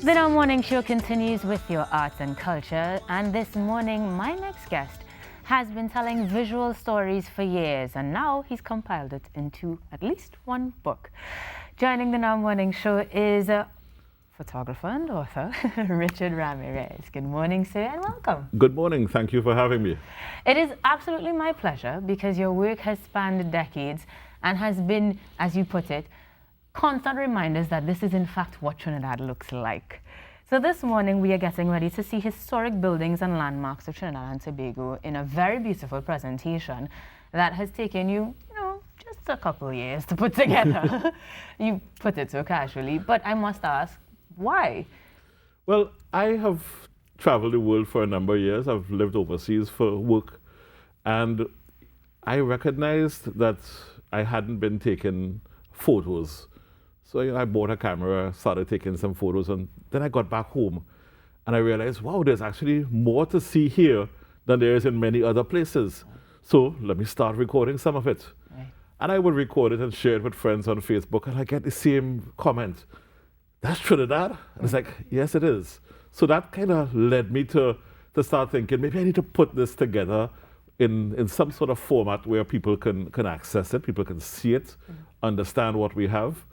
The Now Morning Show continues with your arts and culture, and this morning my next guest has been telling visual stories for years, and now he's compiled it into at least one book. Joining the Now Morning Show is a photographer and author, Richard Ramirez. Good morning, sir, and welcome. Good morning. Thank you for having me. It is absolutely my pleasure because your work has spanned decades and has been, as you put it, constant reminders that this is in fact what Trinidad looks like. So this morning we are getting ready to see historic buildings and landmarks of Trinidad and Tobago in a very beautiful presentation that has taken you, just a couple of years to put together. You put it so casually, but I must ask, why? Well, I have traveled the world for a number of years. I've lived overseas for work, and I recognized that I hadn't been taking photos. So I bought a camera, started taking some photos, and then I got back home and I realized, wow, there's actually more to see here than there is in many other places. So let me start recording some of it. Right. And I would record it and share it with friends on Facebook, and I get the same comment. That's Trinidad? And it's like, yes, it is. So that kind of led me to start thinking, maybe I need to put this together in some sort of format where people can access it, people can see it, understand what we have.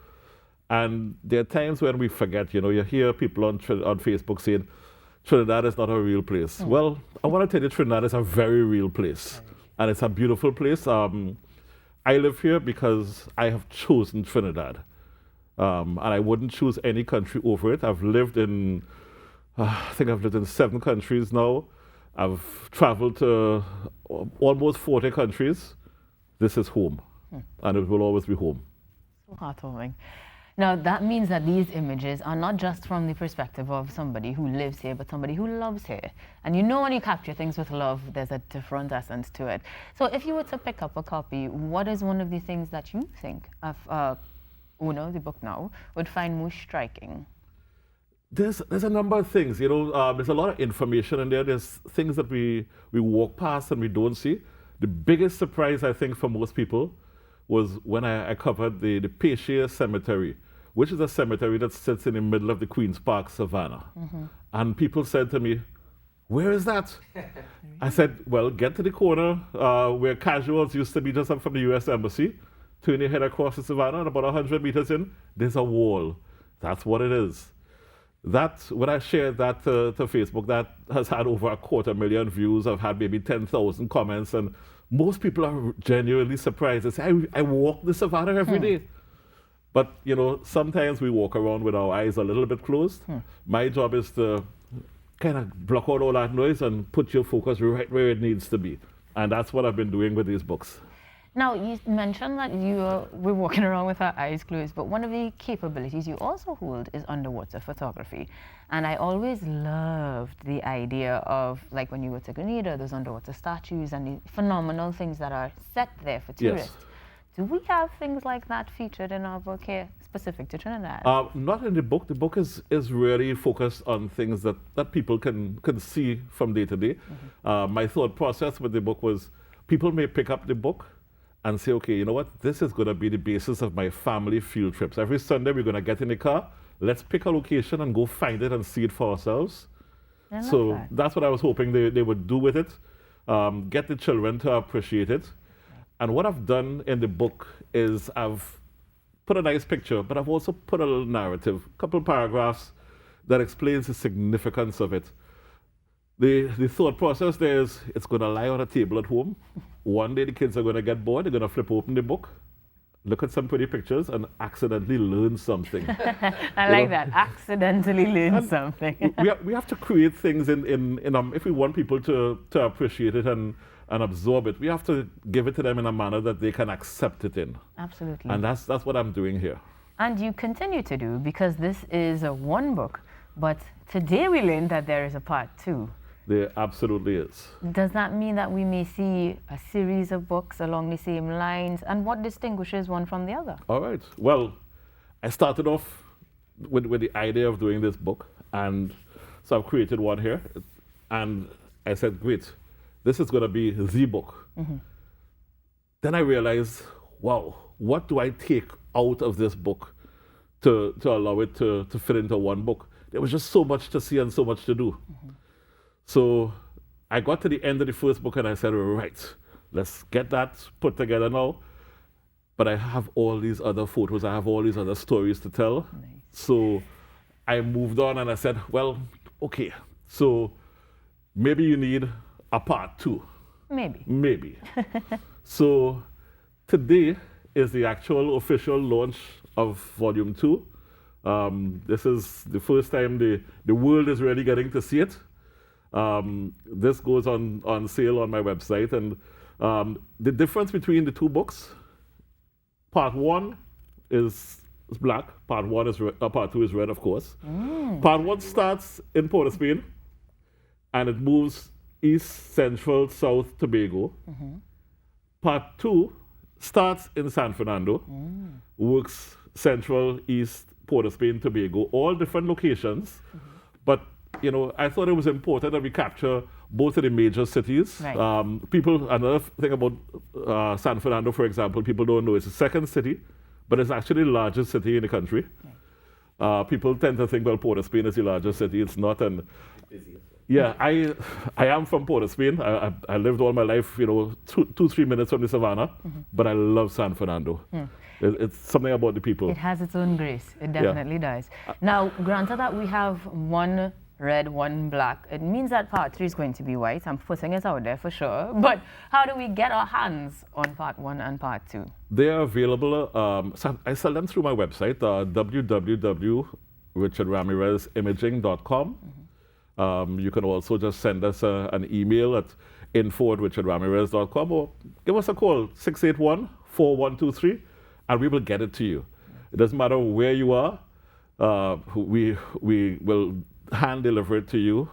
And there are times when we forget, you hear people on Facebook saying, Trinidad is not a real place. Well, I want to tell you, Trinidad is a very real place. And it's a beautiful place. I live here because I have chosen Trinidad. And I wouldn't choose any country over it. I've lived in, I think I've lived in 7 countries now. I've traveled to almost 40 countries. This is home. And it will always be home. So heartwarming. Now, that means that these images are not just from the perspective of somebody who lives here, but somebody who loves here. And when you capture things with love, there's a different essence to it. So if you were to pick up a copy, what is one of the things that you think of the book now, would find most striking? There's a number of things, there's a lot of information in there. There's things that we walk past and we don't see. The biggest surprise, I think, for most people was when I covered the Pescia Cemetery, which is a cemetery that sits in the middle of the Queen's Park Savannah. And people said to me, where is that? I said, well, get to the corner where casuals used to be just up from the US Embassy, turn your head across the Savannah, and about 100 meters in, there's a wall. That's what it is. When I shared that to Facebook, that has had over 250,000 views. I've had maybe 10,000 comments, and most people are genuinely surprised. They say, I walk the Savannah every day. But, sometimes we walk around with our eyes a little bit closed. My job is to kind of block out all that noise and put your focus right where it needs to be. And that's what I've been doing with these books. Now, you mentioned that we're walking around with our eyes closed, but one of the capabilities you also hold is underwater photography. And I always loved the idea of, like when you go to Grenada, those underwater statues and the phenomenal things that are set there for tourists. Yes. Do we have things like that featured in our book here, specific to Trinidad? Not in the book. The book is really focused on things that people can see from day to day. My thought process with the book was, people may pick up the book and say, okay, you know what? This is going to be the basis of my family field trips. Every Sunday, we're going to get in the car. Let's pick a location and go find it and see it for ourselves. So that's what I was hoping they would do with it, get the children to appreciate it. And what I've done in the book is I've put a nice picture, but I've also put a little narrative, a couple of paragraphs that explains the significance of it. The thought process there is, it's going to lie on a table at home. One day the kids are going to get bored, they're going to flip open the book, look at some pretty pictures, and accidentally learn something. I like that, accidentally learn something. we have to create things if we want people to appreciate it and absorb it, we have to give it to them in a manner that they can accept it in. Absolutely. And that's what I'm doing here. And you continue to do, because this is one book, but today we learned that there is a part 2. There absolutely is. Does that mean that we may see a series of books along the same lines? And what distinguishes one from the other? All right. Well, I started off with the idea of doing this book. And so I've created one here. And I said, great, this is going to be the book. Then I realized, wow, what do I take out of this book to allow it to fit into one book? there was just so much to see and so much to do. So I got to the end of the first book and I said, right, let's get that put together now. But I have all these other photos, I have all these other stories to tell. Nice. So I moved on and I said, well, okay, so maybe you need a part 2. Maybe. So today is the actual official launch of Volume 2. This is the first time the world is really getting to see it. This goes on sale on my website. And the difference between the 2 books, Part 1 is black, Part 2 is red, of course. Part 1 starts in Port of Spain, and it moves east, central, south Tobago. Part 2 starts in San Fernando, works central, east, Port of Spain, Tobago, all different locations. But you know, I thought it was important that we capture both of the major cities. Right. Another thing about San Fernando, for example, people don't know it's the second city, but it's actually the largest city in the country. Right. People tend to think, well, Port of Spain is the largest city. It's not. And yeah, I am from Port of Spain. I lived all my life, you know, 2-3 minutes from the savannah, but I love San Fernando. It's something about the people. It has its own grace. It definitely does. Now, granted that we have one red, one black, it means that Part 3 is going to be white. I'm putting it out there for sure. But how do we get our hands on Part 1 and Part 2? They are available. So I sell them through my website, www.richardramirezimaging.com. You can also just send us an email at info@richardramirez.com or give us a call, 681-4123, and we will get it to you. It doesn't matter where you are. We will hand deliver it to you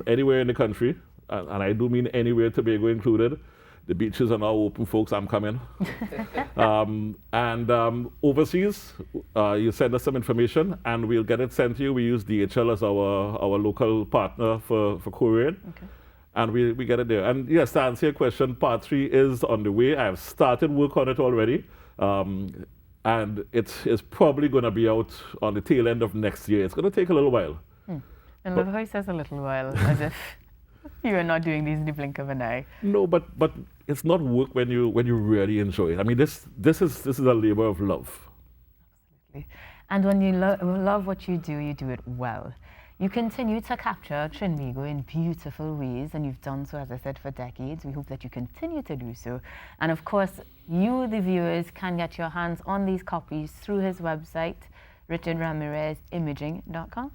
anywhere in the country, and I do mean anywhere, Tobago included. The beaches are now open, folks. I'm coming. Overseas, you send us some information, and we'll get it sent to you. We use DHL as our local partner for courier, and we get it there. And yes, to answer your question, Part 3 is on the way. I have started work on it already. And it is probably going to be out on the tail end of next year. It's going to take a little while. And love how he says a little while, as if you are not doing these in the blink of an eye. No, but it's not work when you really enjoy it. I mean, this is a labor of love. Absolutely. And when you love what you do it well. You continue to capture Trinidad in beautiful ways, and you've done so, as I said, for decades. We hope that you continue to do so. And of course, you, the viewers, can get your hands on these copies through his website, richardramirezimaging.com,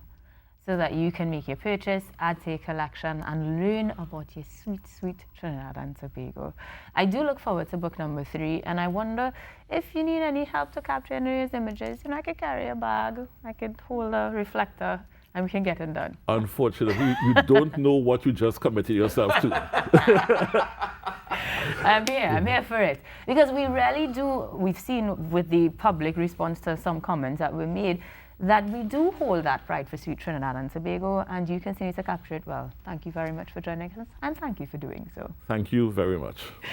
so that you can make your purchase, add to your collection, and learn about your sweet, sweet Trinidad and Tobago. I do look forward to book number 3, and I wonder if you need any help to capture any of his images. You know, I could carry a bag, I could hold a reflector, and we can get it done. Unfortunately, you don't know what you just committed yourself to. I'm here for it. Because we really do, we've seen with the public response to some comments that were made, that we do hold that pride for sweet Trinidad and Tobago, and you continue to capture it well. Thank you very much for joining us, and thank you for doing so. Thank you very much.